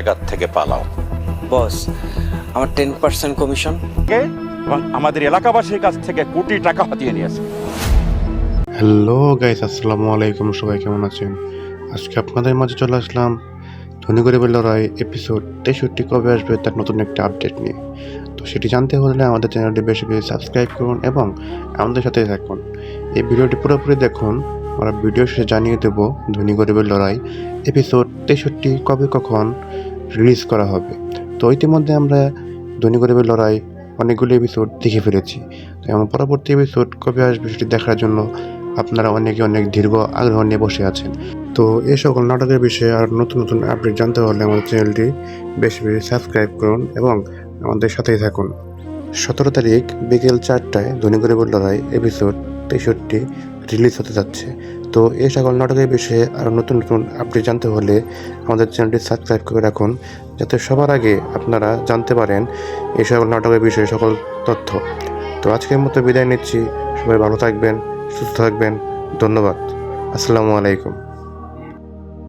জায়গা থেকে পালাও। বস, আমার 10% কমিশন। এবং আমাদের এলাকাবাসীর কাছ থেকে কোটি টাকা হাতিয়ে নিয়েছে। হ্যালো গাইস, আসসালামু আলাইকুম। সবাই কেমন আছেন? আজকে আপনাদের মাঝে চলে আসলাম ধনী গরিবের লড়াই এপিসোড 63 কবে আসবে তার নতুন একটা আপডেট নিয়ে। তো সেটি জানতে হলে আমাদের চ্যানেলটি বেশি বেশি সাবস্ক্রাইব করুন এবং আমাদের সাথে থাকুন। এই ভিডিওটি পুরোপুরি দেখুন। আমরা ভিডিও শেষে জানিয়ে দেব ধনী গরিবের লড়াই এপিসোড 63 কবে কখন রিলিজ করা হবে। তো ইতিমধ্যে আমরা ধনী গরিবের লড়াই অনেকগুলো এপিসোড দেখে ফেলেছি। তো এবং পরবর্তী এপিসোড কবে আসবে সেটি দেখার জন্য আপনারা অনেকে অনেক দীর্ঘ আগ্রহ নিয়ে বসে আছেন। তো এই সকল নাটকের বিষয়ে আর নতুন নতুন আপডেট জানতে হলে আমাদের চ্যানেলটি বেশি বেশি সাবস্ক্রাইব করুন এবং আমাদের সাথেই থাকুন। 17 তারিখ বিকেল 4টায় ধনী গরিবের লড়াই এপিসোড 63 রিলিজ হতে যাচ্ছে। তো এই সকল নাটকের বিষয়ে আরও নতুন নতুন আপডেট জানতে হলে আমাদের চ্যানেলটি সাবস্ক্রাইব করে রাখুন, যাতে সবার আগে আপনারা জানতে পারেন এই সকল নাটকের বিষয়ে সকল তথ্য। তো আজকের মতো বিদায় নিচ্ছি। সবাই ভালো থাকবেন, সুস্থ থাকবেন। ধন্যবাদ। আসসালামু আলাইকুম।